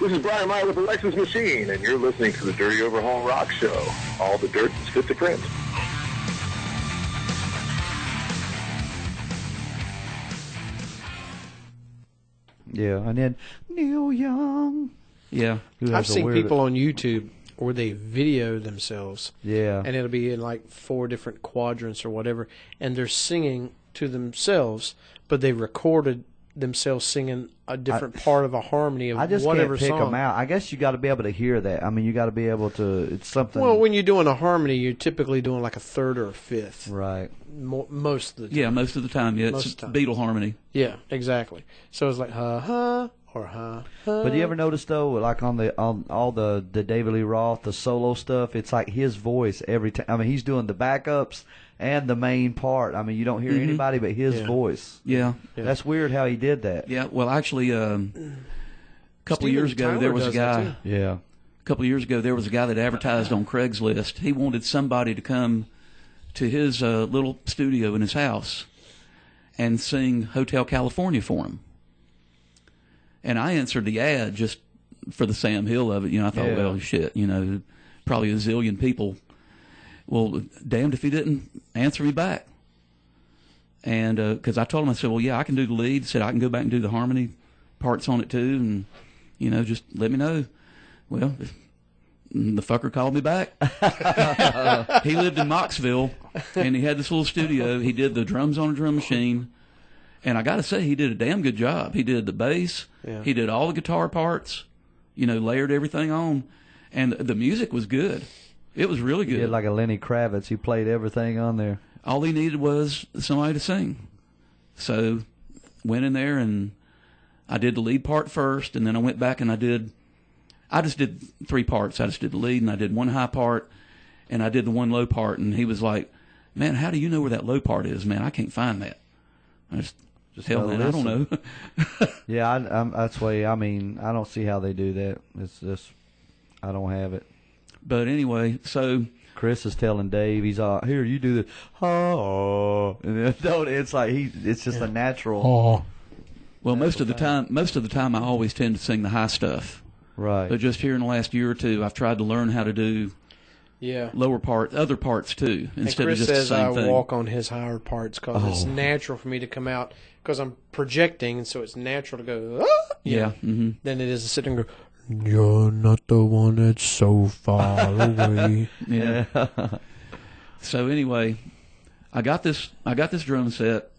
This is Brian Meyer with the Lexus Machine, and you're listening to the Dirty Overhaul Rock Show. All the dirt is fit to print. Yeah, and then Neil Young. Yeah. I've seen people on YouTube where they video themselves. Yeah. And it'll be in like 4 different quadrants or whatever, and they're singing to themselves, but they recorded themselves singing a different part of a harmony of I just whatever can't pick song. them out. I guess you got to be able to hear that. I mean, you got to be able to. It's something. Well, when you're doing a harmony, you're typically doing like a third or a fifth. Right. Most of the time. Yeah, most of the time. Yeah, Most it's of the time. Beatle harmony. Yeah, exactly. So it's like ha ha or ha ha. But you ever notice though, like on all the David Lee Roth, the solo stuff, it's like his voice every time. I mean, he's doing the backups and the main part. I mean, you don't hear anybody but his voice. Yeah. That's weird how he did that. Yeah, well, actually, a couple of years ago, there was a guy. Yeah. A couple of years ago, there was a guy that advertised on Craigslist. He wanted somebody to come to his little studio in his house and sing Hotel California for him. And I answered the ad just for the Sam Hill of it. You know, I thought, well, shit, you know, probably a zillion people. Well, damned if he didn't answer me back. And because I told him, I said, well, yeah, I can do the lead. Said I can go back and do the harmony parts on it too, and you know, just let me know. Well, the fucker called me back. He lived in Moxville, and he had this little studio. He did the drums on a drum machine, and I got to say, he did a damn good job. He did the bass. Yeah. He did all the guitar parts. You know, layered everything on, and the music was good. It was really good. He did like a Lenny Kravitz. He played everything on there. All he needed was somebody to sing. So went in there and I did the lead part first, and then I went back and I just did 3 parts. I just did the lead, and I did one high part, and I did the one low part. And he was like, man, how do you know where that low part is? Man, I can't find that. I just hell, man, I don't know. Yeah, that's why, I mean, I don't see how they do that. It's just, I don't have it. But anyway, so Chris is telling Dave, he's here, you do the oh, and then, don't. It's like it's just a natural. Oh. Well, most of the time, I always tend to sing the high stuff. Right. But just here in the last year or two, I've tried to learn how to do other parts too, instead Chris of just says the same I thing. walk on his higher parts because it's natural for me to come out because I'm projecting, and so it's natural to go. Ah! Yeah. Mm-hmm. Than it is to sit and go. You're not the one that's so far away. Yeah. So anyway, I got this drum set,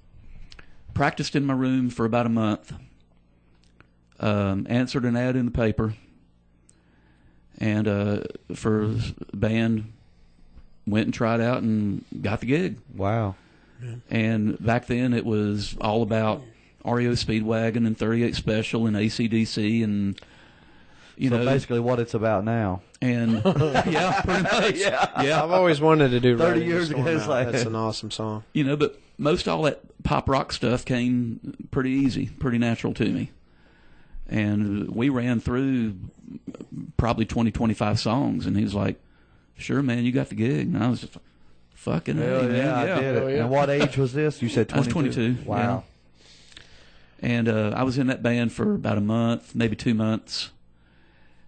practiced in my room for about a month, answered an ad in the paper, and for a band, went and tried out and got the gig. Wow. Yeah. And back then it was all about REO Speedwagon and 38 Special and AC/DC and you know, basically what it's about now. And yeah, pretty much. Yeah. I've always wanted to do 30 years ago. It's like, that's an awesome song. You know, but most all that pop rock stuff came pretty easy, pretty natural to me. And we ran through probably 20, 25 songs, and he was like, sure, man, you got the gig. And I was just fucking hell, man. Yeah, I did it. And what age was this? You said 22? I was 22. Wow. Yeah. And I was in that band for about a month, maybe 2 months.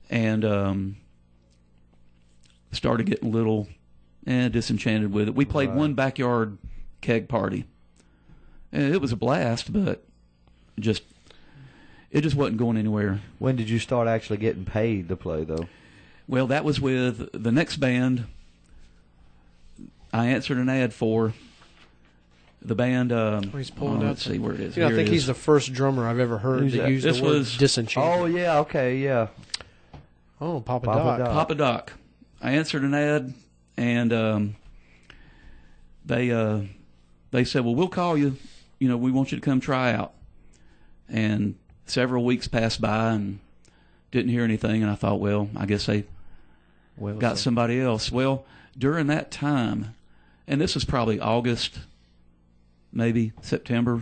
And started getting a little disenchanted with it. We played one backyard keg party. And it was a blast, but it just wasn't going anywhere. When did you start actually getting paid to play, though? Well, that was with the next band I answered an ad for. The band, he's pulling out. Let's see where it is. You know, I think he's the first drummer I've ever heard that used the word disenchanted. Oh, yeah, okay, yeah. Oh, Papa Doc. Papa Doc. I answered an ad, and they said, well, we'll call you. You know, we want you to come try out. And several weeks passed by and didn't hear anything, and I thought, well, I guess they got somebody else. Well, during that time, and this was probably August, maybe September,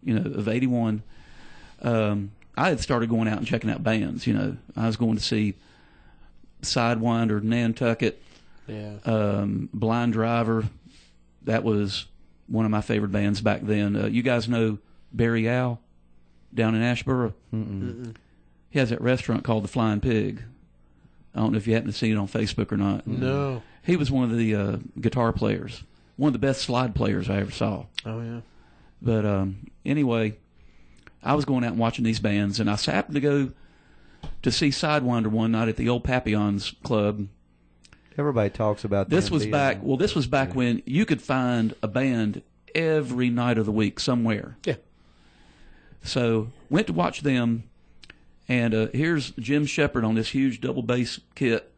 you know, of 81, I had started going out and checking out bands. You know, I was going to see Sidewinder, Nantucket, Blind Driver. That was one of my favorite bands back then. You guys know Barry Al down in Ashboro? Mm-mm. He has that restaurant called the Flying Pig. I don't know if you happen to see it on Facebook or not. No. He was one of the guitar players, one of the best slide players I ever saw. Oh, yeah. But anyway, I was going out and watching these bands, and I happened to go to see Sidewinder one night at the old Papillons Club. Everybody talks about this. Was back. Well, this was back when you could find a band every night of the week somewhere. Yeah. So went to watch them, and here's Jim Shepard on this huge double bass kit.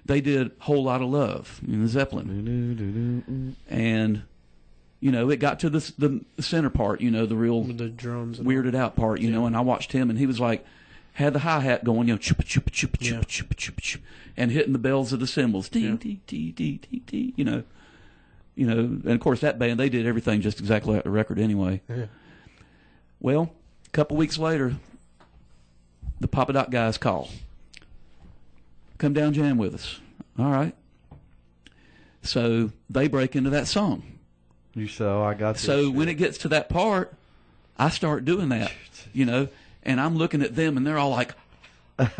They did Whole Lot of Love in the Zeppelin, and it got to the center part, the real the drums, weirded out part, and I watched him, and he was like, had the hi-hat going, chupa chupa chupa chupa chupa chupa chupa, and hitting the bells of the cymbals, dee dee dee dee dee dee, and of course that band, they did everything just exactly like the record anyway. Yeah. Well, a couple weeks later, the Papa Doc guys call. Come down, jam with us. All right. So they break into that song. I got this. So when it gets to that part, I start doing that, and I'm looking at them, and they're all like, That's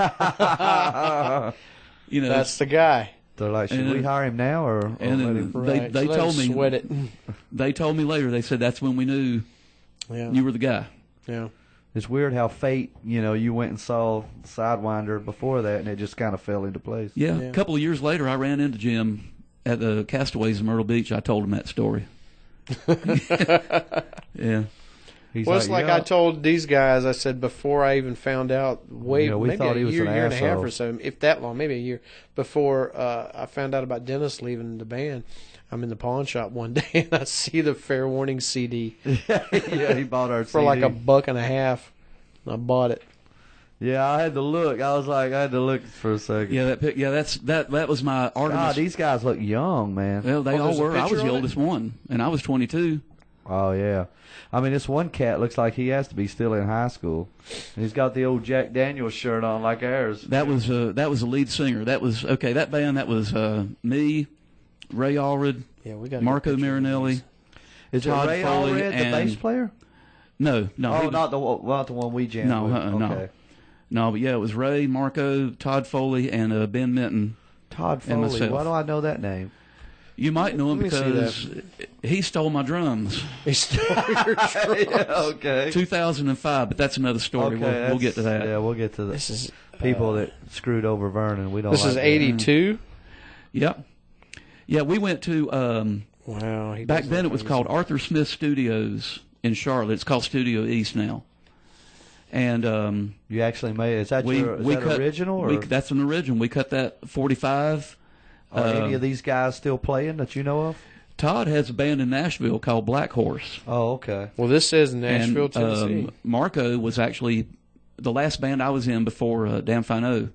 the guy. They're like, should we hire him now or and let then him? they told me, sweat it. They told me later. They said that's when we knew you were the guy. Yeah. It's weird how fate, you went and saw Sidewinder before that, and it just kind of fell into place. Yeah. A couple of years later, I ran into Jim at the Castaways in Myrtle Beach. I told him that story. Yeah. Well, it's like I told these guys, I said, before I even found out, maybe a year and a half or so, if that long, maybe a year, before I found out about Dennis leaving the band, I'm in the pawn shop one day, and I see the Fair Warning CD. Yeah, he bought our for CD. like $1.50. And I bought it. Yeah, I had to look. I had to look for a second. Yeah, that was my Artemis. God, these guys look young, man. Well, they all were. I was the oldest one, and I was 22. Oh, yeah. I mean, this one cat looks like he has to be still in high school. And he's got the old Jack Daniels shirt on like ours. That was the lead singer. That was, that band, that was me, Ray Allred, Marco Marinelli. Is Todd it Ray Foley, Allred, the bass player? No. Oh, not the one we jammed no, with. Okay. No, but it was Ray, Marco, Todd Foley, and Ben Minton. Todd Foley. Why do I know that name? You might know him because he stole my drums. He stole your drums. Yeah, okay. 2005, but that's another story. Okay, we'll get to that. Yeah, we'll get to This is people that screwed over Vernon. We don't. This is 82. Yep. Yeah, we went to. Wow. Back then, it was called Arthur Smith Studios in Charlotte. It's called Studio East now. And you actually made it. Is that original? Or? That's an original. We cut that 45. Are any of these guys still playing that you know of? Todd has a band in Nashville called Black Horse. Oh, okay. Well, this says Nashville, Tennessee. Marco was actually the last band I was in before Dan Fino.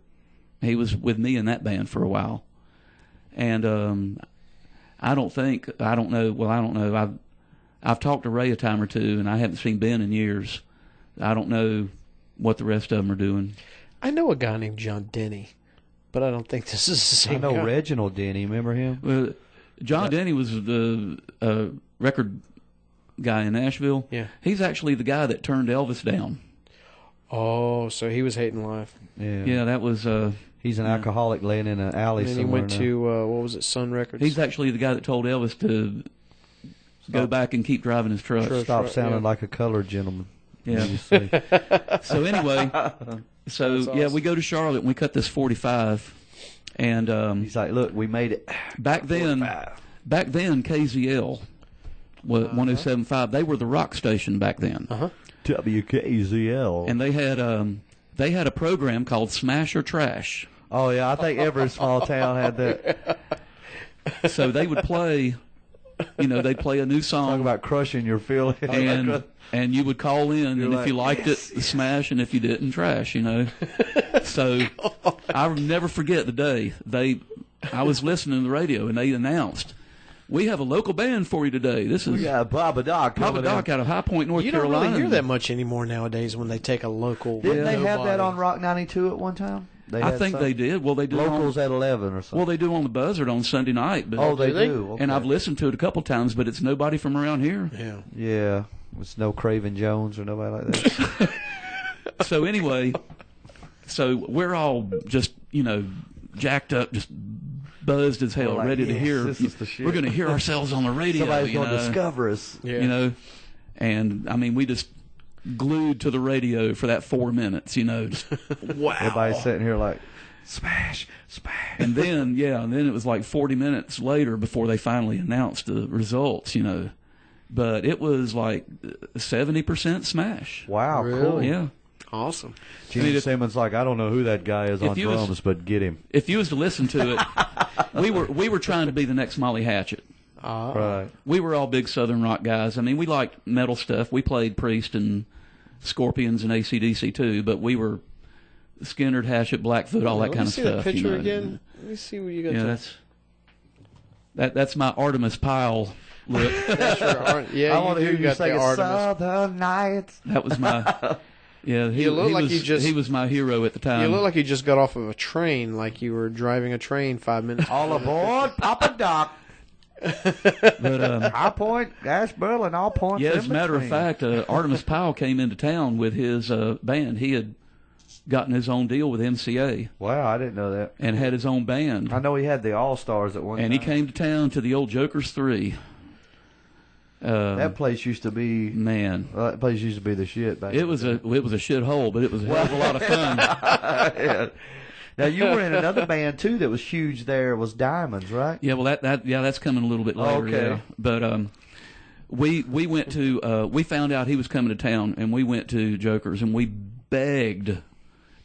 He was with me in that band for a while. And I don't know. I've talked to Ray a time or two, and I haven't seen Ben in years. I don't know what the rest of them are doing. I know a guy named John Denny, but I don't think this is the same guy. I know Reginald Denny. Remember him? Well, John Denny was the record guy in Nashville. Yeah. He's actually the guy that turned Elvis down. Oh, so he was hating life. Yeah. Yeah, that was... he's an alcoholic laying in an alley and somewhere. And he went to, what was it, Sun Records? He's actually the guy that told Elvis to go back and keep driving his truck. Stop sounding like a colored gentleman. Yeah. So anyway, awesome. we go to Charlotte and we cut this 45, and he's like, "Look, we made it." Back then, KZL, 107.5. They were the rock station back then. WKZL, and they had a program called Smash or Trash. Oh yeah, I think every small town had that. So they would play. They'd play a new song. Talk about crushing your feelings. And you would call in, and if you liked it, smash, and if you didn't, trash, So I'll never forget the day I was listening to the radio, and they announced, "We have a local band for you today. This is Papa Doc out of High Point, North Carolina." You don't really hear that much anymore nowadays when they take a local. Didn't they have that on Rock 92 at one time? I think they did. Well, they do locals at 11 or something. Well, they do on the Buzzard on Sunday night. But, they do. Okay. And I've listened to it a couple times, but it's nobody from around here. Yeah. It's no Craven Jones or nobody like that. So anyway, So we're all just, jacked up, just buzzed as hell, ready to hear. This is the shit. We're going to hear ourselves on the radio. Somebody's going to discover us. Yeah. And I mean, we just glued to the radio for that 4 minutes. Just, wow. Everybody's sitting here like, smash, smash. And then it was like 40 minutes later before they finally announced the results. But it was like 70% smash. Wow, really? cool. Yeah. Awesome. Gene Simmons like, I don't know who that guy is on drums, but get him. If you was to listen to it, we were trying to be the next Molly Hatchet. Right. We were all big Southern rock guys. I mean, we liked metal stuff. We played Priest and Scorpions and AC/DC too, but we were Skynyrd, Hatchet, Blackfoot, all that kind of stuff. Let me see the picture again. Let me see what you got. Yeah, that's my Artemis Pyle look. That's your I want to hear you say Southern Nights. That was my. Yeah, he was my hero at the time. You look like you just got off of a train, like you were driving a train 5 minutes. All aboard, Papa Doc. But High Point, Asheville, and all points. Yeah, as a matter of fact, Artemis Pyle came into town with his band. He had gotten his own deal with MCA. Wow, I didn't know that. And had his own band. I know he had the All Stars at one time. And he came to town to the old DOHRS 3. That place used to be that place used to be the shit back. It was a shithole, but it was a hell of a lot of fun. Yeah. Now you were in another band too that was huge. There was Diamonds, right? Yeah, well that's coming a little bit later. Okay. Yeah. But we went to we found out he was coming to town, and we went to DOHRS and we begged,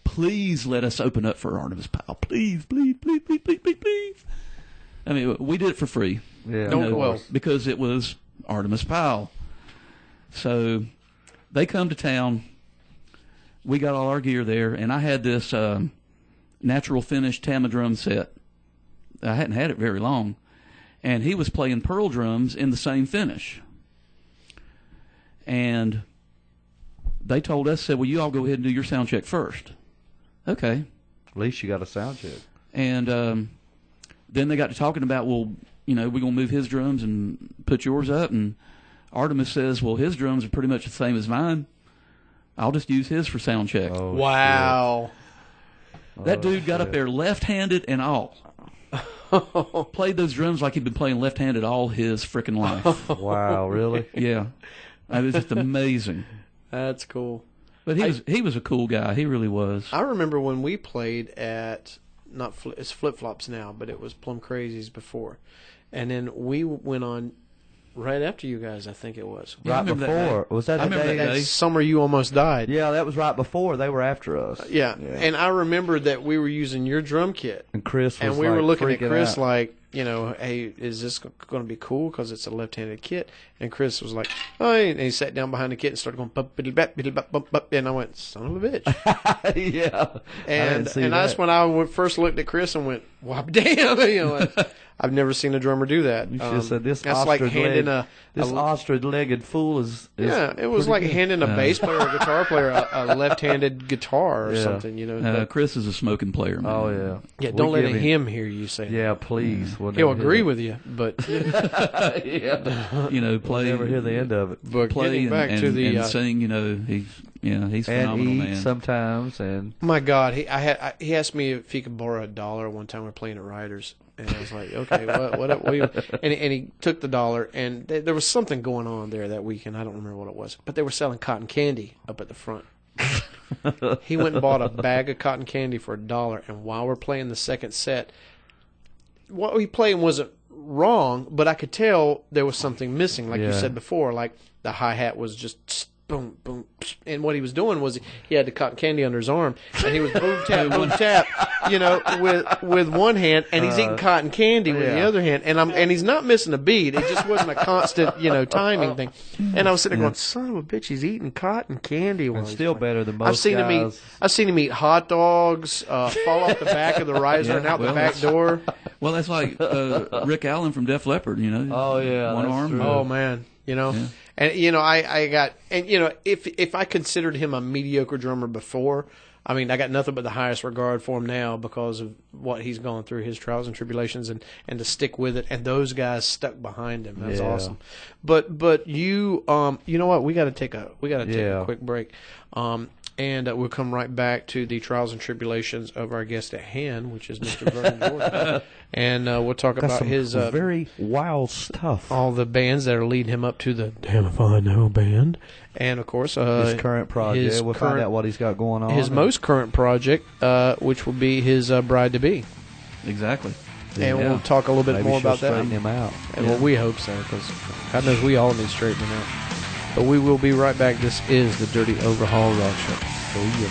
please let us open up for Artemis Pyle, please, please, please, please, please, please, please. I mean, we did it for free. Yeah, because it was Artemis Pyle. So they come to town. We got all our gear there, and I had this natural finish Tama drum set. I hadn't had it very long, and he was playing pearl drums in the same finish. And they told us, said, well, you all go ahead and do your sound check first. Okay. At least you got a sound check. And then they got to talking about, well, we're going to move his drums and put yours up. And Artemis says, well, his drums are pretty much the same as mine. I'll just use his for sound check. Oh, wow. That dude got up there left-handed and all. Played those drums like he'd been playing left-handed all his frickin' life. Wow, really? Yeah. It was just amazing. That's cool. But he was a cool guy. He really was. I remember when we played at, it's Flip Flops now, but it was Plum Crazies before. And then we went on right after you guys, I think it was. Yeah, right before. Was that the day? That summer you almost died. Yeah, that was right before. They were after us. Yeah. And I remember that we were using your drum kit. And Chris was And we were looking at Chris out. like, hey, is this going to be cool because it's a left-handed kit? And Chris was like, oh, and he sat down behind the kit and started going, bump, bap, bump, bump, bump, and I went, son of a bitch. Yeah. And that's when I first looked at Chris and went, wow, damn. I've never seen a drummer do that. You should have said this. That's like handing this ostrich-legged fool is it was like handing a bass player or a guitar player a left-handed guitar or something. Chris is a smoking player, man. Oh yeah. Yeah, don't let him hear you say that. Yeah, please. We'll He'll agree with you, but yeah, play. We'll never hear the end of it. But play back and, to the and sing. He's phenomenal, and eat man. Sometimes and. My God, he asked me if he could borrow $1 one time we were playing at Riders. And I was like, okay, what and he took the $1, and there was something going on there that weekend. I don't remember what it was, but they were selling cotton candy up at the front. He went and bought a bag of cotton candy for $1, and while we're playing the second set, what we played wasn't wrong, but I could tell there was something missing, like you said before, like the hi-hat was just boom, boom, and what he was doing was he had the cotton candy under his arm, and he was boom tap, with one hand, and he's eating cotton candy with the other hand, and he's not missing a beat. It just wasn't a constant, timing thing. And I was sitting there going, son of a bitch, he's eating cotton candy. It's still better than most guys. I've seen him eat hot dogs, fall off the back of the riser and out the back door. Well, that's like Rick Allen from Def Leppard, Oh yeah, one arm. True. Oh man, Yeah. And I got, and if I considered him a mediocre drummer before, I mean, I got nothing but the highest regard for him now because of what he's gone through, his trials and tribulations, and to stick with it. And those guys stuck behind him. That's awesome. But you know what? We got to take a quick break. And we'll come right back to the trials and tribulations of our guest at hand, which is Mr. Vernon Jordan. And we'll talk about his very wild stuff. All the bands that are leading him up to the Damn If I Know band. And, of course, his current project. We'll find out what he's got going on. His most current project, which will be his Bride-to-Be. Exactly. And we'll talk a little bit more about that. Straighten him out. And well, we hope so, because God knows we all need straightening out. But we will be right back. This is the Dirty Overhaul Rock Show. Oh, yeah.